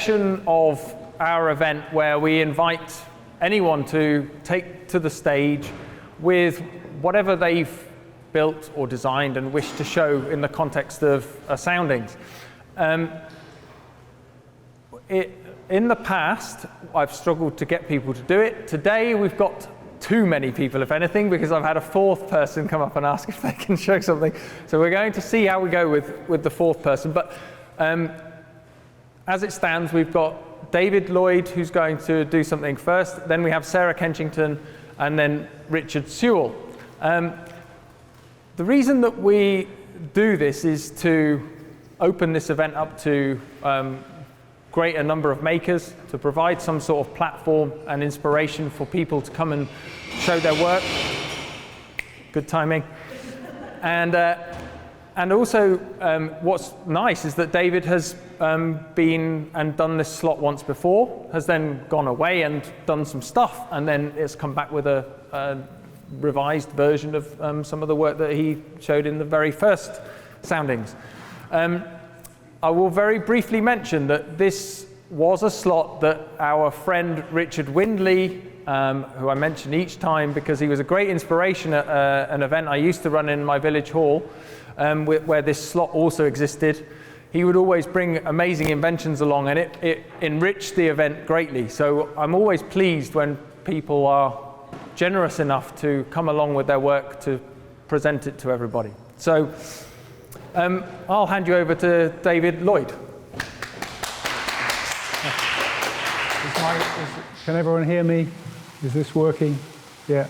section of our event where we invite anyone to take to the stage with whatever they've built or designed and wish to show in the context of soundings. In the past, I've struggled to get people to do it. Today, we've got too many people, if anything, because I've had a fourth person come up and ask if they can show something. So we're going to see how we go with the fourth person. But as it stands, we've got David Lloyd, who's going to do something first. Then we have Sarah Kenchington, and then Richard Sewell. The reason that we do this is to open this event up to greater number of makers, to provide some sort of platform and inspiration for people to come and show their work. Good timing. And also, what's nice is that David has been and done this slot once before, has then gone away and done some stuff, and then it's come back with a revised version of some of the work that he showed in the very first soundings. I will very briefly mention that this was a slot that our friend Richard Windley, who I mention each time because he was a great inspiration at an event I used to run in my village hall, where this slot also existed. He would always bring amazing inventions along, and it enriched the event greatly. So I'm always pleased when people are generous enough to come along with their work to present it to everybody. So I'll hand you over to David Lloyd. Can everyone hear me? Is this working? Yeah.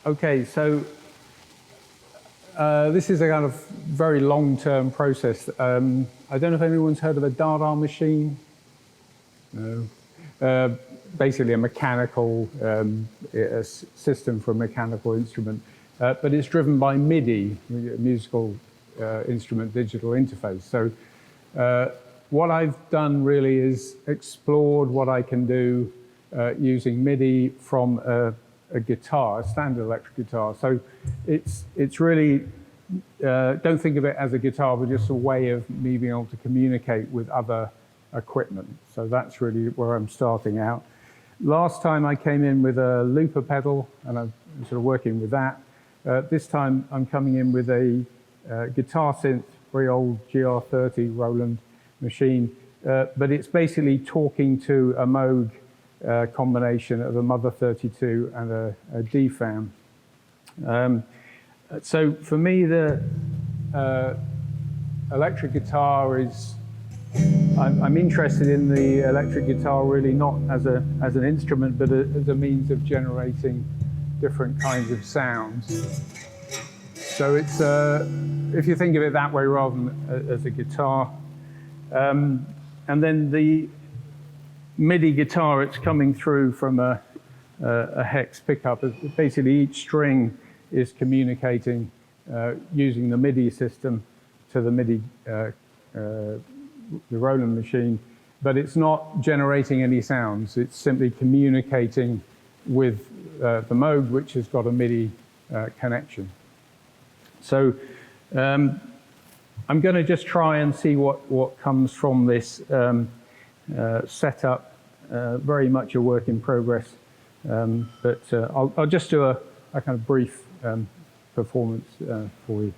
Okay, so this is a kind of very long-term process. I don't know if anyone's heard of a Dada machine. No. Basically a mechanical a system for a mechanical instrument. But it's driven by MIDI, musical instrument digital interface. So what I've done really is explored what I can do using MIDI from a guitar, a standard electric guitar. So it's really, don't think of it as a guitar, but just a way of me being able to communicate with other equipment. So that's really where I'm starting out. Last time I came in with a looper pedal, and I'm sort of working with that. This time I'm coming in with a guitar synth, very old GR30 Roland machine, but it's basically talking to a Moog combination of a Mother 32 and a D-Fan. So for me, the electric guitar is, I'm interested in the electric guitar really not as an instrument, but as a means of generating different kinds of sounds. So it's, if you think of it that way rather than as a guitar. And then the MIDI guitar, it's coming through from a hex pickup. Basically each string is communicating using the MIDI system to the MIDI, the Roland machine, but it's not generating any sounds. It's simply communicating with the Moog, which has got a MIDI connection. So I'm going to just try and see what comes from this setup. Very much a work in progress, but I'll just do a kind of brief performance for you.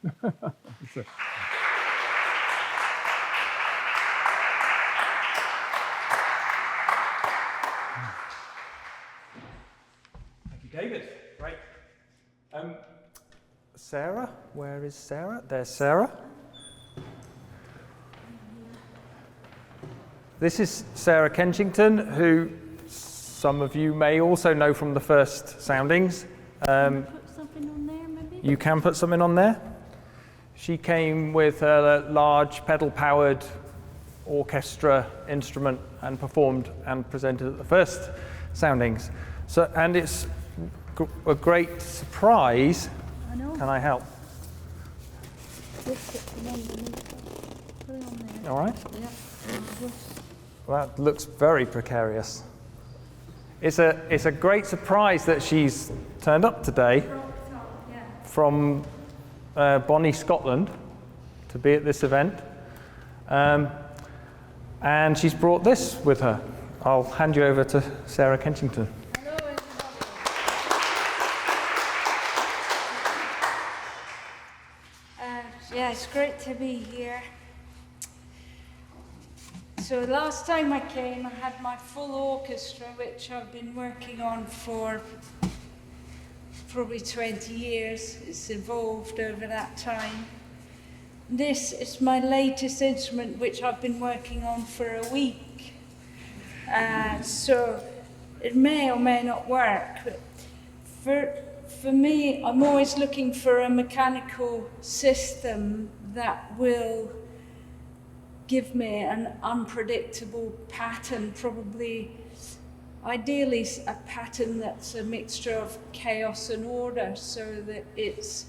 Thank you, David. Great. Sarah, where is Sarah? There's Sarah. This is Sarah Kenchington, who some of you may also know from the first soundings. Put something on there, maybe? You can put something on there. She came with a large pedal-powered orchestra instrument and performed and presented at the first soundings. So, and it's a great surprise. I know. Can I help? Lift it from underneath. Put it on there. All right. Yeah. Well, that looks very precarious. It's a great surprise that she's turned up today from Bonnie, Scotland, to be at this event. And she's brought this with her. I'll hand you over to Sarah Kenchington. Hello, everybody. Yeah, it's great to be here. So last time I came, I had my full orchestra, which I've been working on for probably 20 years. It's evolved over that time. This is my latest instrument, which I've been working on for a week. So it may or may not work. But for me, I'm always looking for a mechanical system that will give me an unpredictable pattern, probably, ideally a pattern that's a mixture of chaos and order, so that it's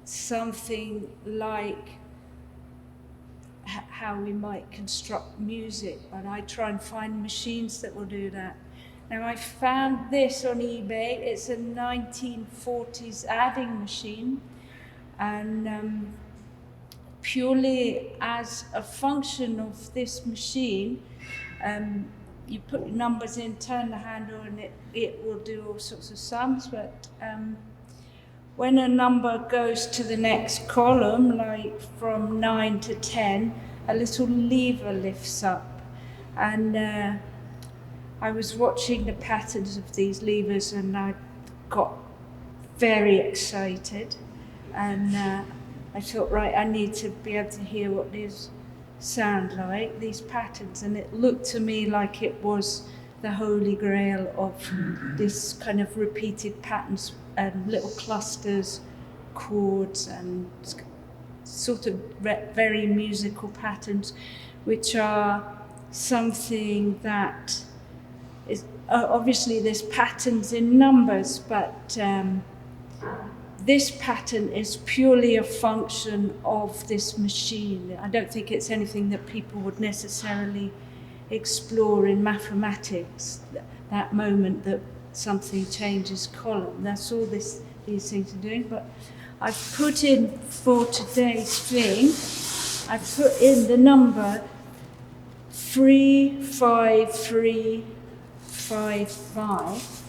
something like how we might construct music. But I try and find machines that will do that. Now, I found this on eBay. It's a 1940s adding machine, and purely as a function of this machine, you put your numbers in, turn the handle, and it will do all sorts of sums. But when a number goes to the next column, like from 9 to 10, a little lever lifts up. And I was watching the patterns of these levers, and I got very excited. And I thought, right, I need to be able to hear what these sound like, these patterns. And it looked to me like it was the holy grail of this kind of repeated patterns and little clusters, chords, and sort of very musical patterns, which are something that is, obviously there's patterns in numbers, but this pattern is purely a function of this machine. I don't think it's anything that people would necessarily explore in mathematics, that moment that something changes column. That's all these things are doing. But I've put in, for today's thing, I've put in the number 35355.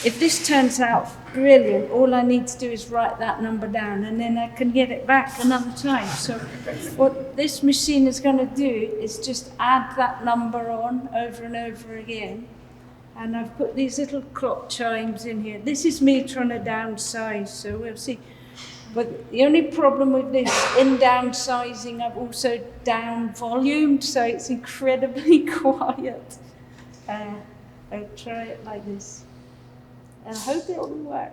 If this turns out brilliant, all I need to do is write that number down, and then I can get it back another time. So what this machine is going to do is just add that number on over and over again. And I've put these little clock chimes in here. This is me trying to downsize, so we'll see. But the only problem with this, in downsizing, I've also down volumed, so it's incredibly quiet. I'll try it like this. And I hope it will work.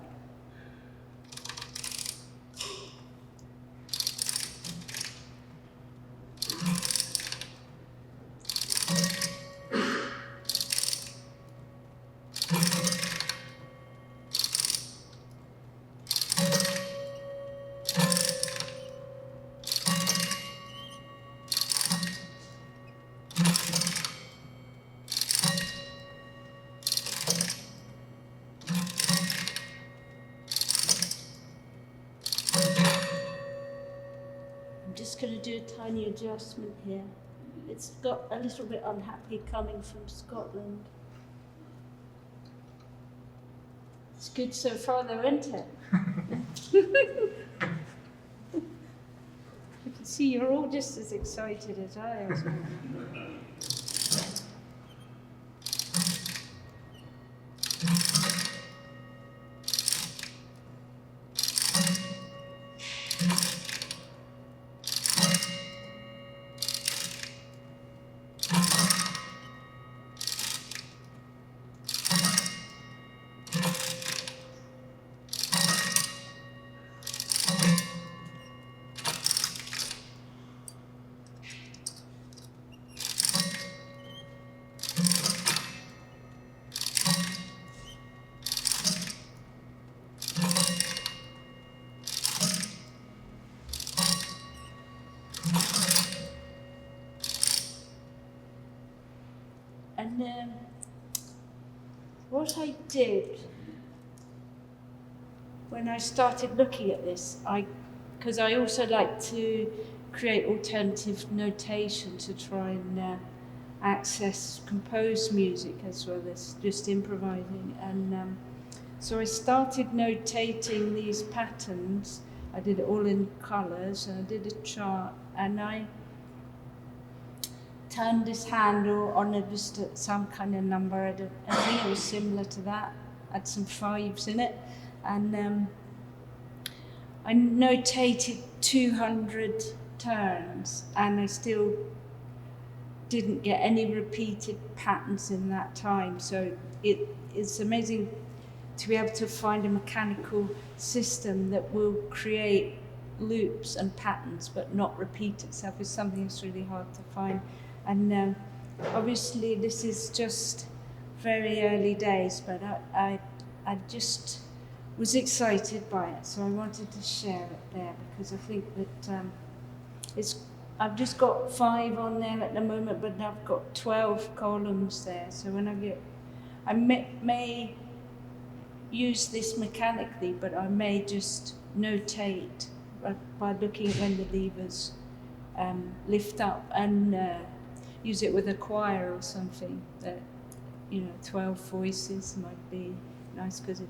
Going to do a tiny adjustment here. It's got a little bit unhappy coming from Scotland. It's good so far though, isn't it? See, you're all just as excited as I am. And what I did when I started looking at this, because I also like to create alternative notation to try and access composed music as well as just improvising. And so I started notating these patterns. I did it all in colours, and I did a chart, and I turned this handle on it, just some kind of number. I think it was similar to that. Had some 5s in it, and I notated 200 turns, and I still didn't get any repeated patterns in that time. So it's amazing to be able to find a mechanical system that will create loops and patterns but not repeat itself. Is something that's really hard to find. And obviously this is just very early days, but I just was excited by it, so I wanted to share it there, because I think that I've just got 5 on there at the moment, but I've got 12 columns there. So when I may use this mechanically, but I may just notate by looking at when the levers lift up, and use it with a choir or something. That 12 voices might be nice, because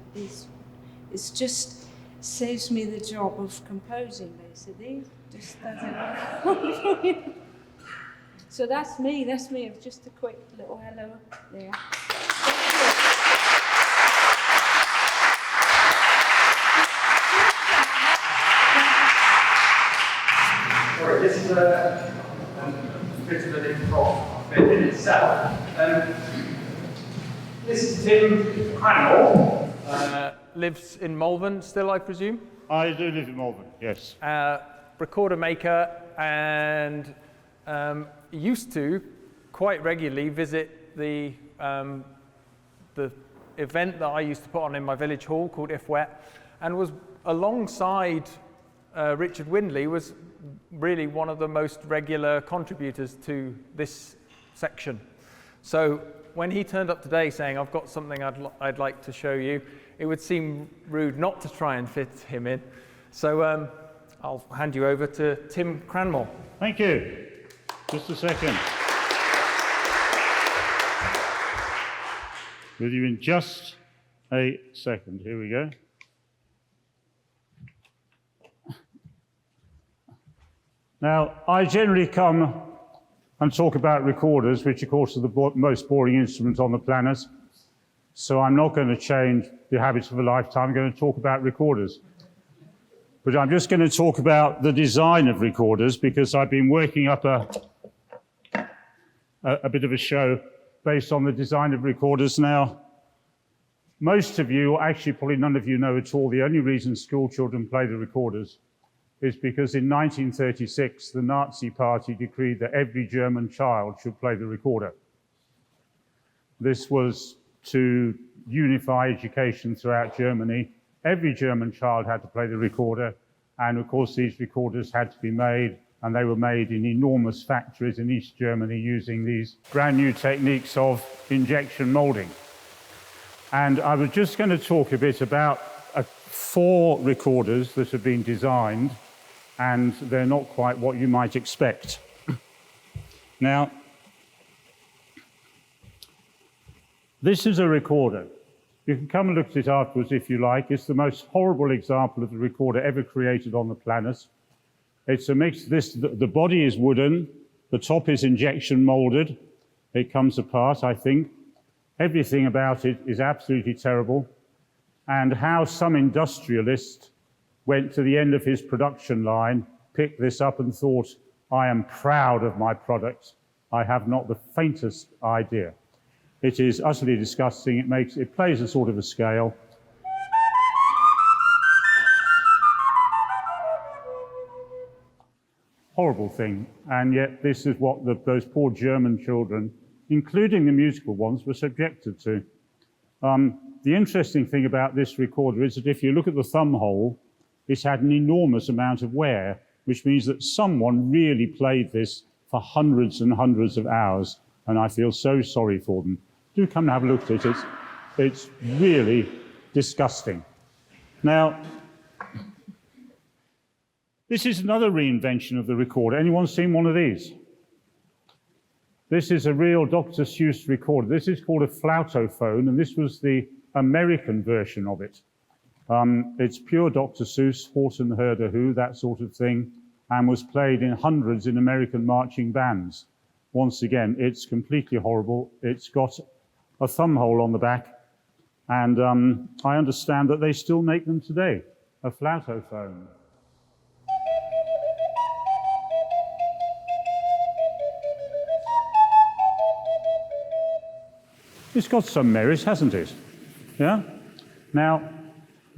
it's just saves me the job of composing, basically. Just does it all for you. So that's me. It's just a quick little hello there. Sorry, this is a bit of an improv bit in itself. This is Tim Cranmore. Lives in Malvern still, I presume? I do live in Malvern, yes. Recorder maker, and used to quite regularly visit the event that I used to put on in my village hall called If Wet, and was alongside Richard Windley, was really one of the most regular contributors to this section. So when he turned up today saying, I've got something I'd like to show you, it would seem rude not to try and fit him in. So I'll hand you over to Tim Cranmore. Thank you. Just a second. With you in just a second. Here we go. Now, I generally come and talk about recorders, which of course are the most boring instrument on the planet. So I'm not going to change the habits of a lifetime. I'm going to talk about recorders. But I'm just going to talk about the design of recorders, because I've been working up a bit of a show based on the design of recorders. Now, most of you, actually probably none of you know at all, the only reason school children play the recorders is because in 1936, the Nazi Party decreed that every German child should play the recorder. This was to unify education throughout Germany. Every German child had to play the recorder, and of course these recorders had to be made, and they were made in enormous factories in East Germany using these brand new techniques of injection molding. And I was just going to talk a bit about 4 recorders that have been designed, and they're not quite what you might expect. Now, this is a recorder. You can come and look at it afterwards if you like. It's the most horrible example of the recorder ever created on the planet. It's a mix. The body is wooden, the top is injection molded. It comes apart, I think. Everything about it is absolutely terrible. And how some industrialist went to the end of his production line, picked this up and thought, I am proud of my product. I have not the faintest idea. It is utterly disgusting. It plays a sort of a scale. Horrible thing. And yet this is what those poor German children, including the musical ones, were subjected to. The interesting thing about this recorder is that if you look at the thumb hole, it's had an enormous amount of wear, which means that someone really played this for hundreds and hundreds of hours, and I feel so sorry for them. Do come and have a look at it. It's really disgusting. Now, this is another reinvention of the recorder. Anyone seen one of these? This is a real Dr. Seuss recorder. This is called a flautophone, and this was the American version of it. It's pure Dr. Seuss, Horton Heard Who, that sort of thing, and was played in hundreds in American marching bands. Once again, it's completely horrible. It's got a thumb hole on the back, and I understand that they still make them today, a flautophone. It's got some merit, hasn't it? Yeah? Now,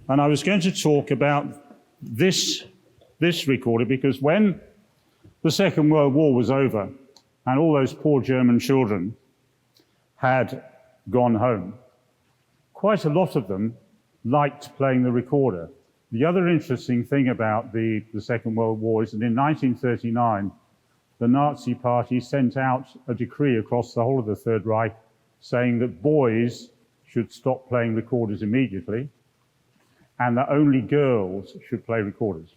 and I was going to talk about this recorder because when the Second World War was over and all those poor German children had gone home, quite a lot of them liked playing the recorder. The other interesting thing about the Second World War is that in 1939, the Nazi Party sent out a decree across the whole of the Third Reich saying that boys should stop playing recorders immediately and that only girls should play recorders.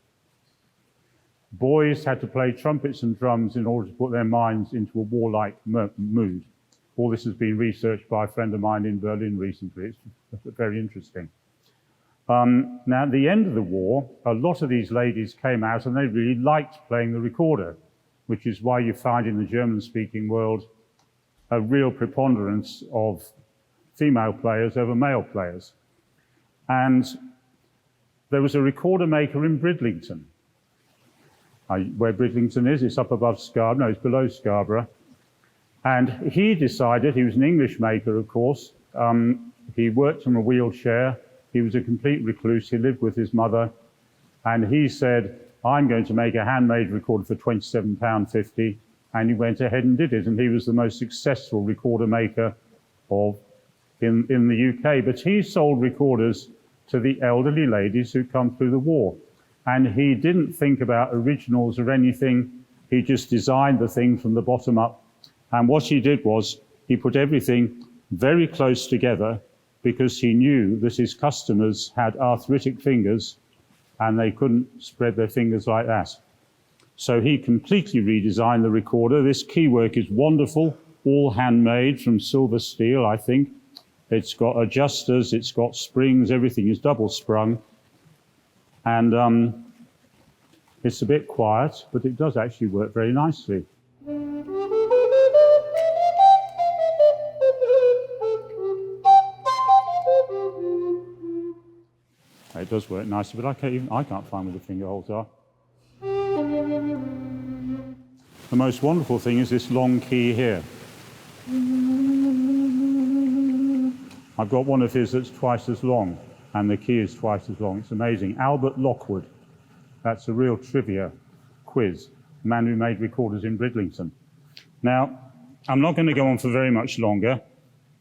Boys had to play trumpets and drums in order to put their minds into a warlike mood. All this has been researched by a friend of mine in Berlin recently. It's very interesting. Now, at the end of the war, a lot of these ladies came out and they really liked playing the recorder, which is why you find in the German-speaking world a real preponderance of female players over male players. And there was a recorder maker in Bridlington. Where Bridlington is, it's up above Scarborough, no, it's below Scarborough. And he decided, he was an English maker, of course, he worked from a wheelchair, he was a complete recluse, he lived with his mother, and he said, I'm going to make a handmade recorder for £27.50, and he went ahead and did it, and he was the most successful recorder maker in the UK. But he sold recorders to the elderly ladies who come through the war. And he didn't think about originals or anything. He just designed the thing from the bottom up. And what he did was he put everything very close together because he knew that his customers had arthritic fingers and they couldn't spread their fingers like that. So he completely redesigned the recorder. This keywork is wonderful, all handmade from silver steel, I think. It's got adjusters, it's got springs, everything is double sprung. And it's a bit quiet, but it does actually work very nicely. It does work nicely, but I can't find where the finger holes are. The most wonderful thing is this long key here. I've got one of his that's twice as long, and the key is twice as long. It's amazing. Albert Lockwood. That's a real trivia quiz. The man who made recorders in Bridlington. Now, I'm not going to go on for very much longer,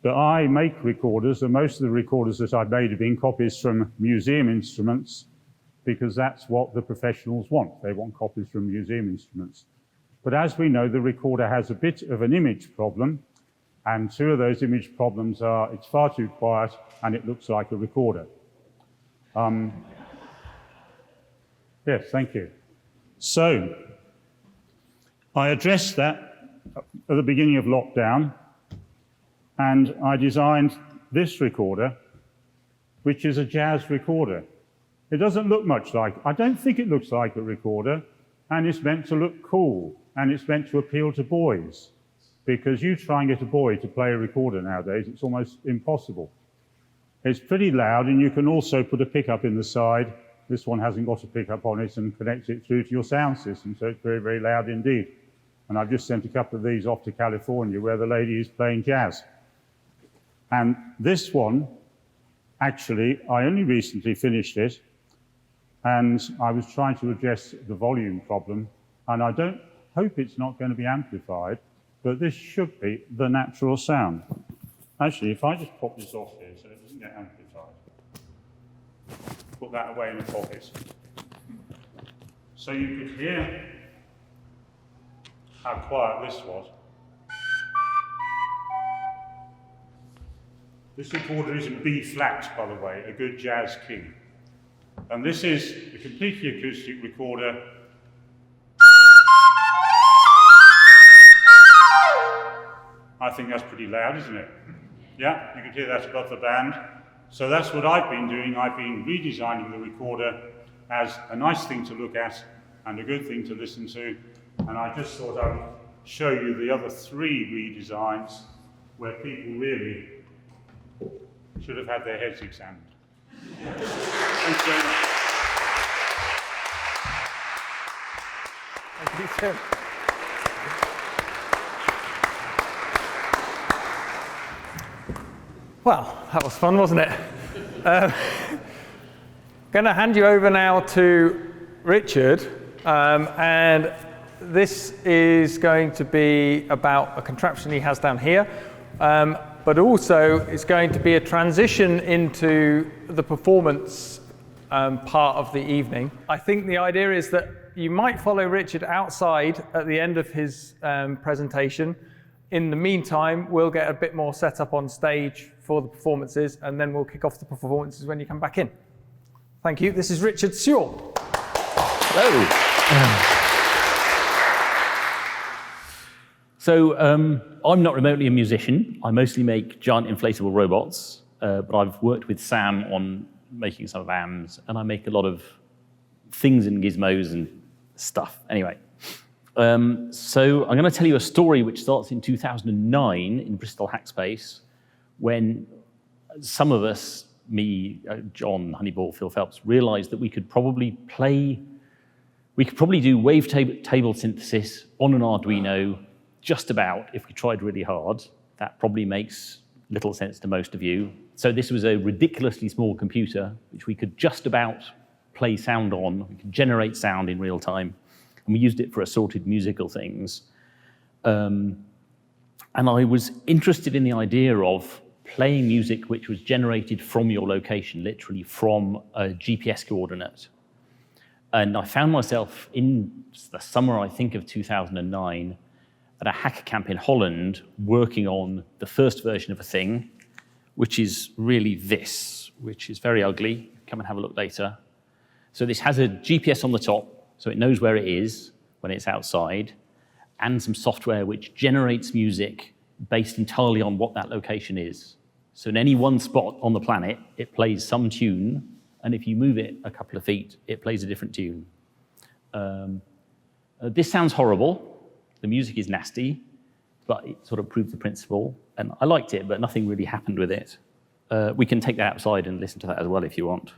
but I make recorders, and most of the recorders that I've made have been copies from museum instruments, because that's what the professionals want. They want copies from museum instruments. But as we know, the recorder has a bit of an image problem, and two of those image problems are it's far too quiet and it looks like a recorder. Yes, thank you. So, I addressed that at the beginning of lockdown, and I designed this recorder, which is a jazz recorder. It doesn't look much like, I don't think it looks like a recorder, and it's meant to look cool, and it's meant to appeal to boys. Because you try and get a boy to play a recorder nowadays, it's almost impossible. It's pretty loud, and you can also put a pickup in the side. This one hasn't got a pickup on it and connects it through to your sound system, so it's very, very loud indeed. And I've just sent a couple of these off to California where the lady is playing jazz. And this one, actually, I only recently finished it, and I was trying to address the volume problem, and I don't hope it's not going to be amplified, but this should be the natural sound. Actually, if I just pop this off here so it doesn't get amplified, put that away in the pocket. So you could hear how quiet this was. This recorder is in B flat, by the way, a good jazz key. And this is a completely acoustic recorder. I think that's pretty loud, isn't it? Yeah, you can hear that above the band. So that's what I've been doing. I've been redesigning the recorder as a nice thing to look at and a good thing to listen to. And I just thought I would show you the other 3 redesigns where people really should have had their heads examined. Thanks very much. Thank you, Tim. Well, that was fun, wasn't it? Going to hand you over now to Richard, and this is going to be about a contraption he has down here, but also it's going to be a transition into the performance part of the evening. I think the idea is that you might follow Richard outside at the end of his presentation. In the meantime, we'll get a bit more set up on stage for the performances, and then we'll kick off the performances when you come back in. Thank you. This is Richard Sewell. Hello. So I'm not remotely a musician. I mostly make giant inflatable robots, but I've worked with Sam on making some of AMs, and I make a lot of things and gizmos and stuff. Anyway. So I'm going to tell you a story which starts in 2009 in Bristol Hackspace, when some of us, me, John, Honeyball, Phil Phelps, realized that we could probably do wavetable synthesis on an Arduino just about if we tried really hard. That probably makes little sense to most of you. So this was a ridiculously small computer which we could just about play sound on. We could generate sound in real time. And we used it for assorted musical things. And I was interested in the idea of playing music which was generated from your location, literally from a GPS coordinate. And I found myself in the summer, I think, of 2009 at a hacker camp in Holland working on the first version of a thing, which is really this, which is very ugly. Come and have a look later. So this has a GPS on the top, so it knows where it is when it's outside, and some software which generates music based entirely on what that location is. So in any one spot on the planet, it plays some tune, and if you move it a couple of feet, it plays a different tune. This sounds horrible. The music is nasty, but it sort of proves the principle, and I liked it, but nothing really happened with it. We can take that outside and listen to that as well if you want.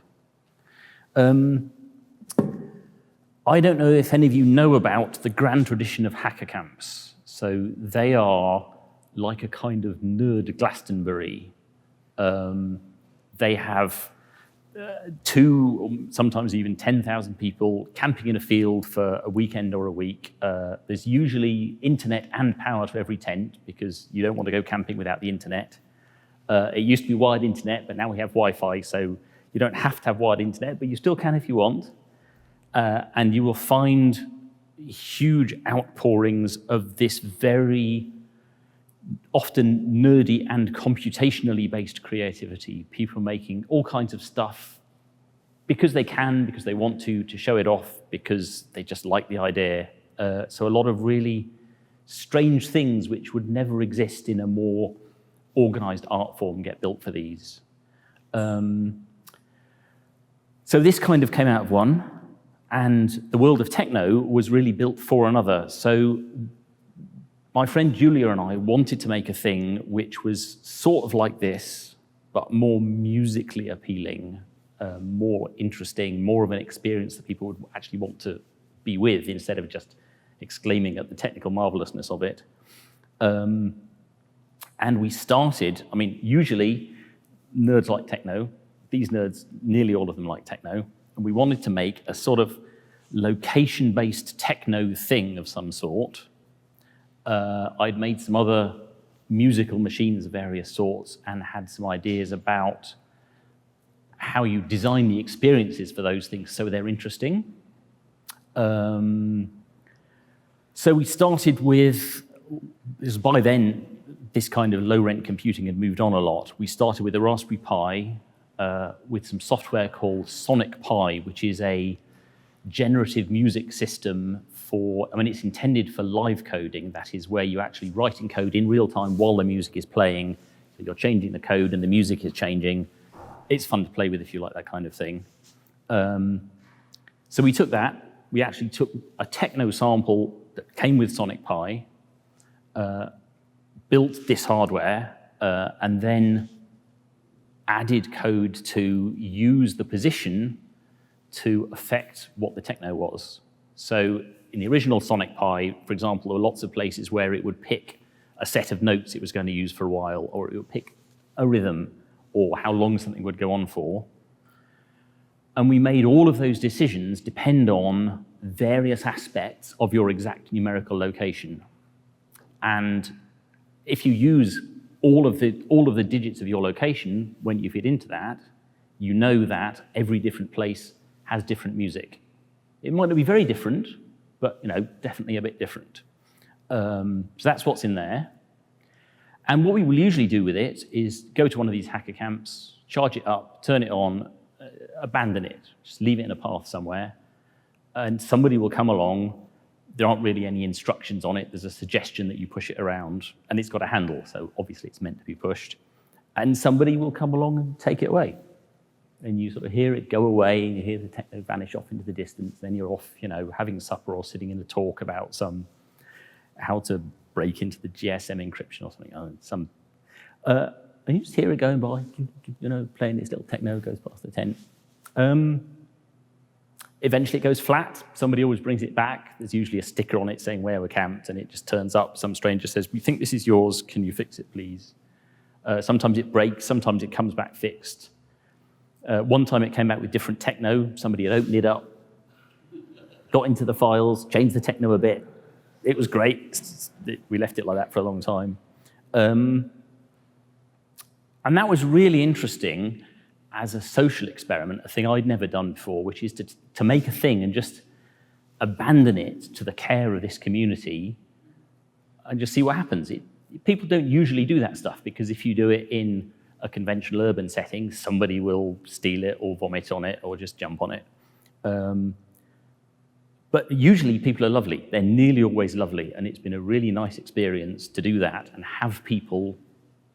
I don't know if any of you know about the grand tradition of hacker camps. So they are like a kind of nerd Glastonbury. They have 2 or sometimes even 10,000 people camping in a field for a weekend or a week. There's usually internet and power to every tent because you don't want to go camping without the internet. It used to be wired internet, but now we have Wi-Fi, so you don't have to have wired internet, but you still can if you want. And you will find huge outpourings of this very often nerdy and computationally based creativity. People making all kinds of stuff because they can, because they want to show it off, because they just like the idea. So a lot of really strange things which would never exist in a more organized art form get built for these. So this kind of came out of one. And the world of techno was really built for another. So my friend Julia and I wanted to make a thing which was sort of like this, but more musically appealing, more interesting, more of an experience that people would actually want to be with instead of just exclaiming at the technical marvelousness of it. And we started, I mean, usually nerds like techno. These nerds, nearly all of them like techno. And we wanted to make a sort of location-based techno thing of some sort. I'd made some other musical machines of various sorts and had some ideas about how you design the experiences for those things so they're interesting. So we started with, by then, this kind of low-rent computing had moved on a lot. We started with a Raspberry Pi with some software called Sonic Pi, which is a generative music system for, I mean, it's intended for live coding. That is where you're actually writing code in real time while the music is playing. So you're changing the code and the music is changing. It's fun to play with if you like that kind of thing. So we took that. We actually took a techno sample that came with Sonic Pi, built this hardware, and then added code to use the position to affect what the techno was. So in the original Sonic Pi, for example, there were lots of places where it would pick a set of notes it was going to use for a while, or it would pick a rhythm, or how long something would go on for. And we made all of those decisions depend on various aspects of your exact numerical location. And if you use all of the digits of your location, when you fit into that, you know that every different place has different music. It might not be very different, but definitely a bit different. So that's what's in there. And what we will usually do with it is go to one of these hacker camps, charge it up, turn it on, abandon it, just leave it in a path somewhere, and somebody will come along. There aren't really any instructions on it. There's a suggestion that you push it around, and it's got a handle, so obviously it's meant to be pushed. And somebody will come along and take it away. And you sort of hear it go away, and you hear the techno vanish off into the distance. Then you're off, having supper or sitting in a talk about how to break into the GSM encryption or something. And you just hear it going by, playing this little techno, goes past the tent. Eventually it goes flat. Somebody always brings it back. There's usually a sticker on it saying where we're camped, and it just turns up. Some stranger says, "We think this is yours. Can you fix it, please?" Sometimes it breaks. Sometimes it comes back fixed. One time it came back with different techno. Somebody had opened it up, got into the files, changed the techno a bit. It was great. We left it like that for a long time. And that was really interesting as a social experiment, a thing I'd never done before, which is to make a thing and just abandon it to the care of this community and just see what happens. People don't usually do that stuff, because if you do it in a conventional urban setting, somebody will steal it or vomit on it or just jump on it. But usually people are lovely. They're nearly always lovely, and it's been a really nice experience to do that and have people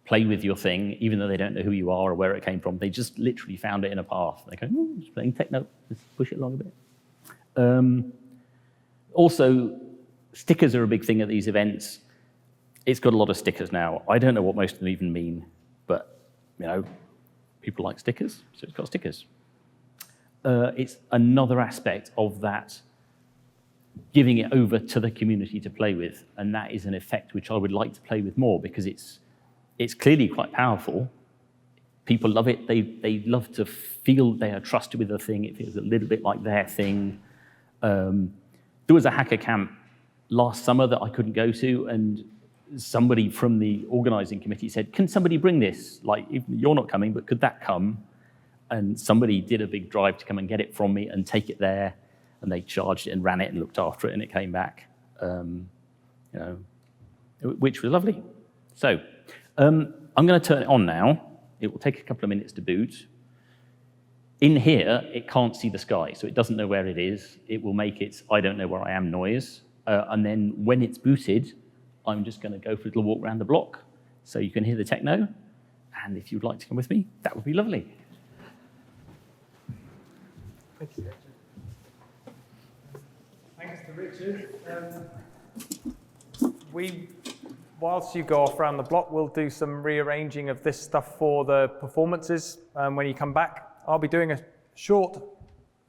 play with your thing, even though they don't know who you are or where it came from. They just literally found it in a path. They go, just playing techno, let's push it along a bit. Also, stickers are a big thing at these events. It's got a lot of stickers now. I don't know what most of them even mean, but people like stickers, so it's got stickers. It's another aspect of that giving it over to the community to play with, and that is an effect which I would like to play with more, because it's clearly quite powerful. People love it. They love to feel they are trusted with the thing. It feels a little bit like their thing. There was a hacker camp last summer that I couldn't go to, and somebody from the organizing committee said, "Can somebody bring this? Like, you're not coming, but could that come?" And somebody did a big drive to come and get it from me and take it there, and they charged it and ran it and looked after it, and it came back, which was lovely. So I'm going to turn it on now. It will take a couple of minutes to boot. In here, it can't see the sky, so it doesn't know where it is. It will make its "I don't know where I am" noise. And then when it's booted, I'm just going to go for a little walk around the block so you can hear the techno. And if you'd like to come with me, that would be lovely. Thank you. Richard. Whilst you go off around the block, we'll do some rearranging of this stuff for the performances when you come back. I'll be doing a short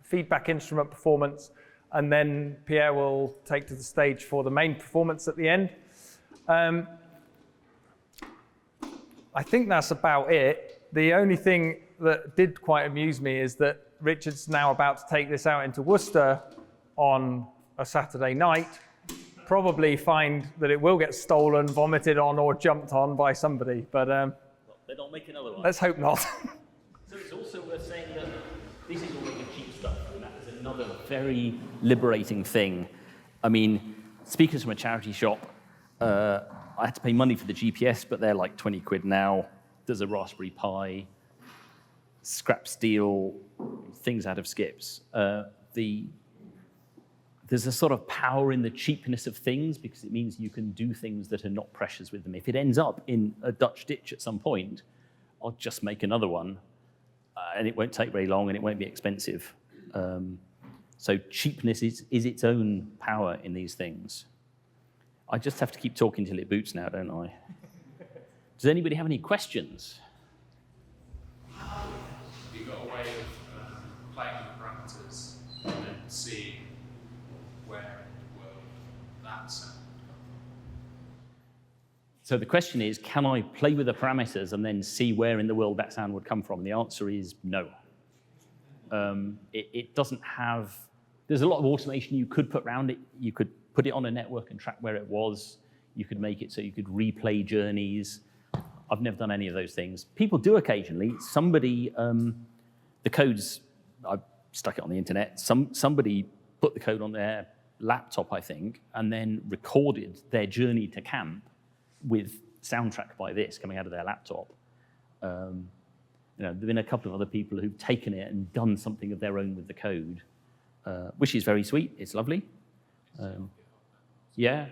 feedback instrument performance, and then Pierre will take to the stage for the main performance at the end. I think that's about it. The only thing that did quite amuse me is that Richard's now about to take this out into Worcester on a Saturday night, probably find that it will get stolen, vomited on, or jumped on by somebody. But They don't make another one. let's hope not. So it's also worth saying that this is all the cheap stuff, and that is another very liberating thing. I mean, speakers from a charity shop, I had to pay money for the GPS, but they're like 20 quid now. There's a Raspberry Pi, scrap steel, things out of skips. There's a sort of power in the cheapness of things, because it means you can do things that are not precious with them. If it ends up in a Dutch ditch at some point, I'll just make another one, and it won't take very long, and it won't be expensive. So cheapness is its own power in these things. I just have to keep talking till it boots now, don't I? Does anybody have any questions? Have you got a way of playing with parameters and then seeing where in the world that sound would come from? So the question is, can I play with the parameters and then see where in the world that sound would come from? The answer is no. It doesn't have, there's a lot of automation you could put around it. You could put it on a network and track where it was. You could make it so you could replay journeys. I've never done any of those things. People do occasionally. Somebody, the codes, I've stuck it on the internet. Somebody put the code on their laptop, I think, and then recorded their journey to camp with soundtrack by this coming out of their laptop. There've been a couple of other people who've taken it and done something of their own with the code, which is very sweet. It's lovely. Yeah,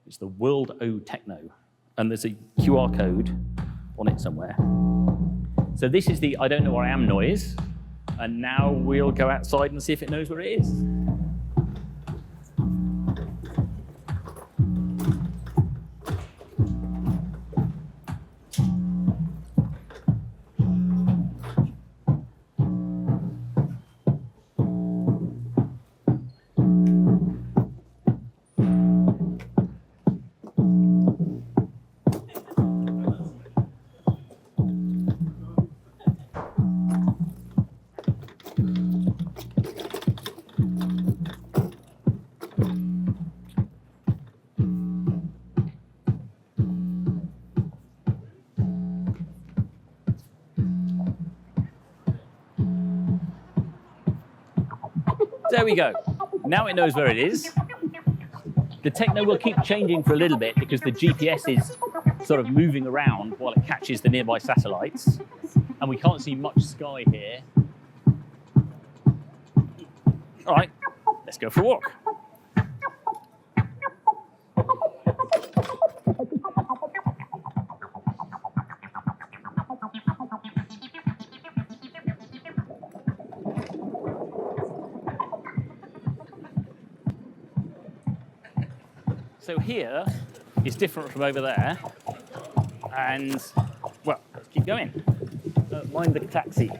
it's the World O Techno, and there's a QR code on it somewhere. So this is the I don't know where I am noise, and now we'll go outside and see if it knows where it is. There we go. Now it knows where it is. The techno will keep changing for a little bit because the GPS is sort of moving around while it catches the nearby satellites. And we can't see much sky here. All right, let's go for a walk. So here is different from over there, and, well, let's keep going. Mind the taxi.